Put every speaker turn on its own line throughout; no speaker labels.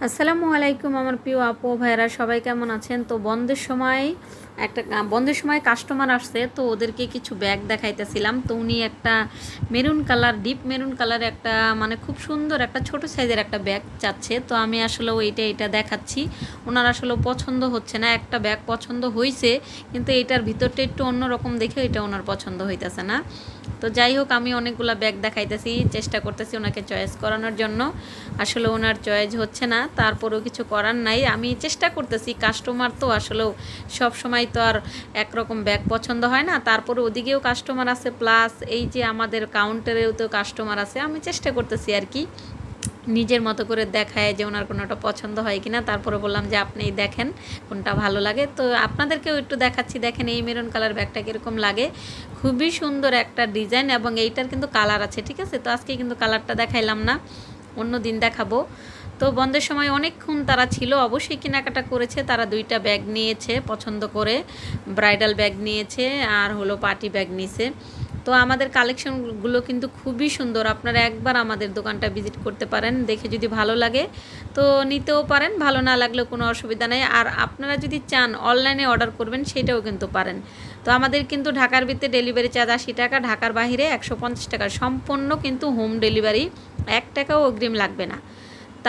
আসসালামু আলাইকুম আমার প্রিয় আপু ভাইরা, সবাই কেমন আছেন? তো বন্ধের সময় কাস্টমার আসছে, তো ওদেরকে কিছু ব্যাগ দেখাইতেছিলাম। তো উনি একটা maroon colour, deep maroon colour একটা মানে খুব সুন্দর একটা ছোট সাইজের একটা ব্যাগ চাচ্ছে। তো আমি আসলে এটা দেখাচ্ছি। ওনার আসলে পছন্দ হচ্ছে না। একটা ব্যাগ পছন্দ হয়েছে, কিন্তু এটার ভিতরটা একটু অন্যরকম দেখে এটা ওনার পছন্দ হইতেছে না। তো যাই হোক, আমি অনেকগুলো ব্যাগ দেখাইতেছি, চেষ্টা করতেছি ওনাকে চয়েস করানোর জন্য। আসলে ওনার চয়েস হচ্ছে না, তারপরেও কিছু করার নাই। আমি চেষ্টা করতেছি, কাস্টমার তো আসলেও সব সময় তো আর একরকম ব্যাগ পছন্দ হয় না। তারপরে ওদিকেও কাস্টমার আছে, প্লাস এই যে আমাদের কাউন্টারেও তো কাস্টমার আছে। আমি চেষ্টা করতেছি আর কি নিজের মতো করে দেখায় যে ওনার কোনোটা পছন্দ হয় কিনা। তারপরে বললাম যে আপনিই দেখেন কোনটা ভালো লাগে। তো আপনাদেরকেও একটু দেখাচ্ছি, দেখেন এই মেরুন কালার ব্যাগটা কীরকম লাগে। খুবই সুন্দর একটা ডিজাইন, এবং এইটার কিন্তু কালার আছে, ঠিক আছে। তো আজকে কিন্তু কালারটা দেখাইলাম না, অন্য দিন দেখাবো। তো বন্ধের সময় অনেকক্ষণ তারা ছিল, অবশ্যই কেনাকাটা করেছে। তারা 2টা ব্যাগ নিয়েছে পছন্দ করে, ব্রাইডাল ব্যাগ নিয়েছে আর হলো পার্টি ব্যাগ নিয়েছে। তো আমাদের কালেকশনগুলো কিন্তু খুবই সুন্দর। আপনারা একবার আমাদের দোকানটা ভিজিট করতে পারেন, দেখে যদি ভালো লাগে তো নিতেও পারেন, ভালো না লাগলেও কোনো অসুবিধা নেই। আর আপনারা যদি চান অনলাইনে অর্ডার করবেন, সেটাও কিন্তু পারেন। তো আমাদের কিন্তু ঢাকার ভিতরে ডেলিভারি চার্জ 80 টাকা, ঢাকার বাইরে 150 টাকা, সম্পূর্ণ কিন্তু হোম ডেলিভারি, 1 টাকাও অগ্রিম লাগবে না।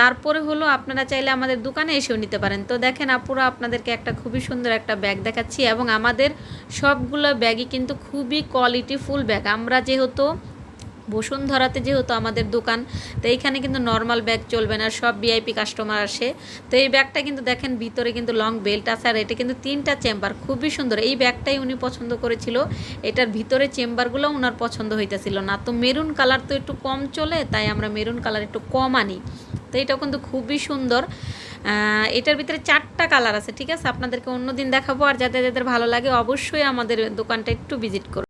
তারপরে হলো আপনারা চাইলে আমাদের দোকানে এসেও নিতে পারেন। তো দেখেন আপুরা, আপনাদেরকে একটা খুবই সুন্দর একটা ব্যাগ দেখাচ্ছি, এবং আমাদের সবগুলো ব্যাগই কিন্তু খুবই কোয়ালিটিফুল ব্যাগ। আমরা যেহেতু বসুন্ধরাতে যেহেতু আমাদের দোকান, তো এইখানে কিন্তু নর্মাল ব্যাগ চলবে না, সব ভিআইপি কাস্টমার আসে। তো এই ব্যাগটা কিন্তু দেখেন ভিতরে কিন্তু লং বেল্ট আছে, আর এটা কিন্তু 3টা চেম্বার, খুবই সুন্দর। এই ব্যাগটাই উনি পছন্দ করেছিল, এটার ভিতরে চেম্বারগুলো ওনার পছন্দ হইতেছিল না। তো মেরুন কালার তো একটু কম চলে, তাই আমরা মেরুন কালার একটু কম আনি। তো এটাও কিন্তু খুবই সুন্দর। এটার ভিতরে 4টা কালার আছে, ঠিক আছে। আপনাদেরকে অন্য দিন দেখাবো। আর যাদের যাদের ভালো লাগে অবশ্যই আমাদের দোকানটা একটু ভিজিট করুন।